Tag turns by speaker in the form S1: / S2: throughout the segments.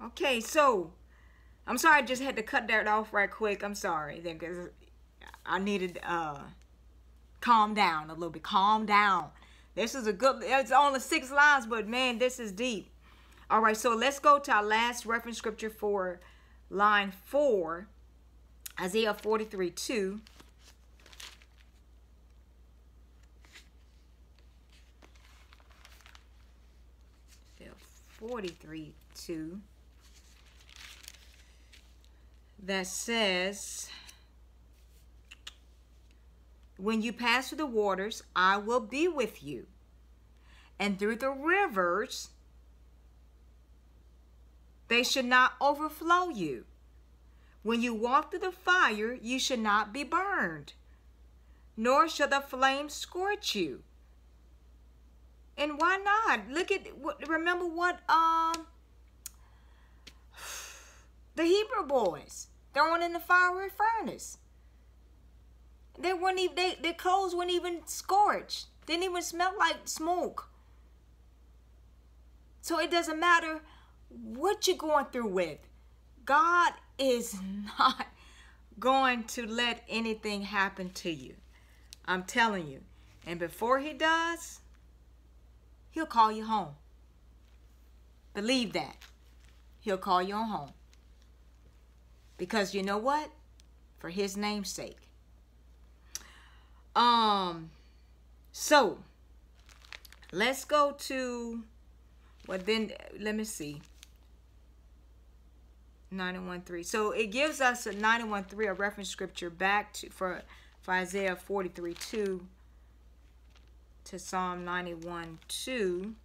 S1: Okay, so I'm sorry I just had to cut that off right quick. I'm sorry because I needed calm down a little bit. Calm down. This is a good, it's only 6 lines, but man, this is deep. All right, so let's go to our last reference scripture for line 4, Isaiah 43:2. 43:2. That says, when you pass through the waters, I will be with you. And through the rivers, they should not overflow you. When you walk through the fire, you should not be burned, nor shall the flames scorch you. And why not? Look at, remember what the Hebrew boys thrown in the fiery furnace. They weren't even, their clothes weren't even scorched. Didn't even smell like smoke. So it doesn't matter what you're going through with. God is not going to let anything happen to you. I'm telling you. And before he does, he'll call you home. Believe that. He'll call you home. Because you know what? For his name's sake. So let's go to, well then, let me see. 91:3. So it gives us a 91:3, a reference scripture back to for Isaiah 43:2 to Psalm 91:2.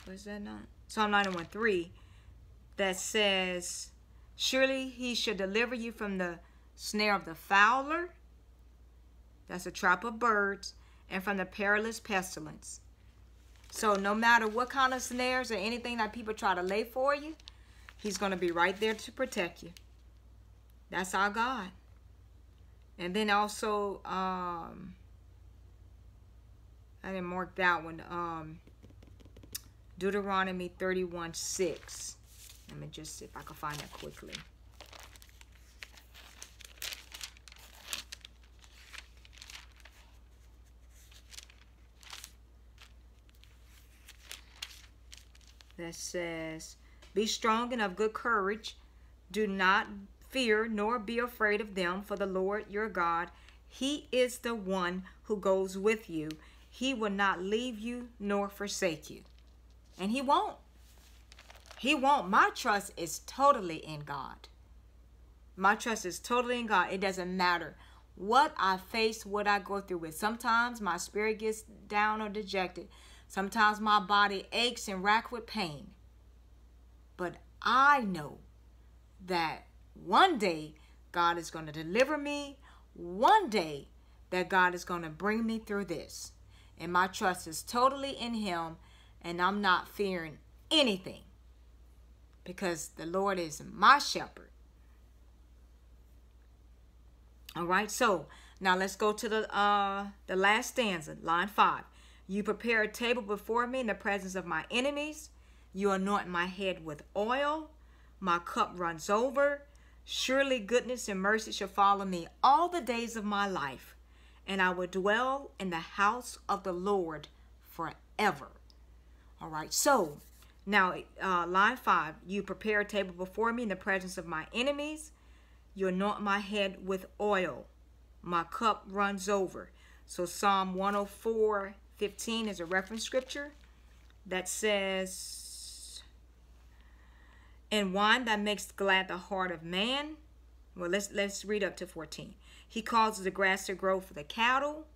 S1: What's that not? Psalm 91:3 that says, surely he should deliver you from the snare of the fowler, that's a trap of birds, and from the perilous pestilence. So no matter what kind of snares or anything that people try to lay for you, he's going to be right there to protect you. That's our God. And then also, I didn't mark that one. Deuteronomy 31:6. Let me just see if I can find that quickly. That says, be strong and of good courage. Do not fear nor be afraid of them, for the Lord your God, he is the one who goes with you. He will not leave you nor forsake you. And he won't. He won't. My trust is totally in God. My trust is totally in God. It doesn't matter what I face, what I go through with. Sometimes my spirit gets down or dejected. Sometimes my body aches and racked with pain. But I know that one day God is going to deliver me. One day that God is going to bring me through this. And my trust is totally in him. And I'm not fearing anything. Because the Lord is my shepherd. All right. So now let's go to the last stanza, line 5. You prepare a table before me in the presence of my enemies. You anoint my head with oil. My cup runs over. Surely goodness and mercy shall follow me all the days of my life. And I will dwell in the house of the Lord forever. All right. So now line 5. You prepare a table before me in the presence of my enemies. You anoint my head with oil. My cup runs over. So Psalm 104:15 is a reference scripture that says, and wine that makes glad the heart of man. Well, let's read up to 14. He causes the grass to grow for the cattle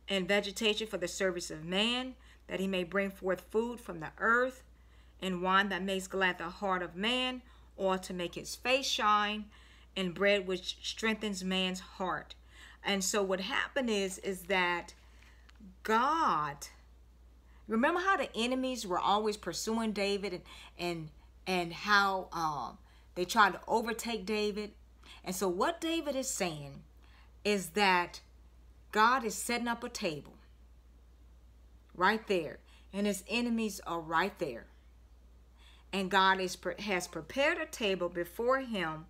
S1: and vegetation for the service of man, that he may bring forth food from the earth, and wine that makes glad the heart of man, oil to make his face shine, and bread which strengthens man's heart. And so what happened is that God, remember how the enemies were always pursuing David and how they tried to overtake David? And so what David is saying is that God is setting up a table right there, and his enemies are right there. And God has prepared a table before him,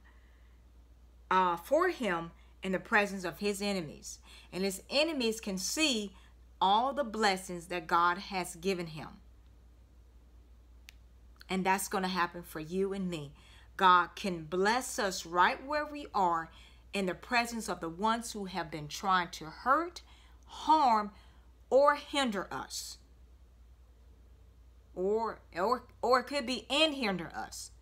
S1: for him in the presence of his enemies. And his enemies can see all the blessings that God has given him. And that's going to happen for you and me. God can bless us right where we are in the presence of the ones who have been trying to hurt, harm, or hinder us. Or it could be and hinder us.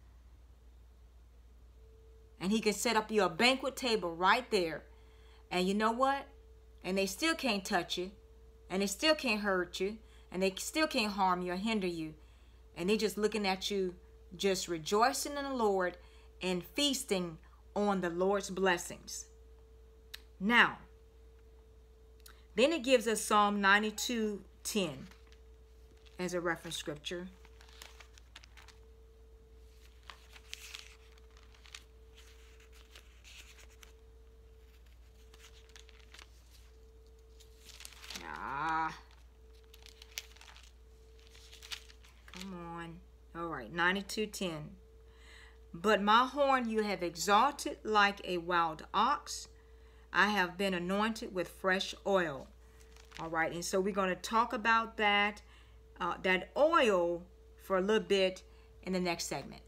S1: And he can set up you a banquet table right there. And you know what? And they still can't touch you. And they still can't hurt you. And they still can't harm you or hinder you. And they're just looking at you, just rejoicing in the Lord and feasting on the Lord's blessings. Now, then it gives us Psalm 92:10 as a reference scripture. Come on. All right, 92:10. But my horn you have exalted like a wild ox. I have been anointed with fresh oil. All right, and so we're going to talk about that oil for a little bit in the next segment.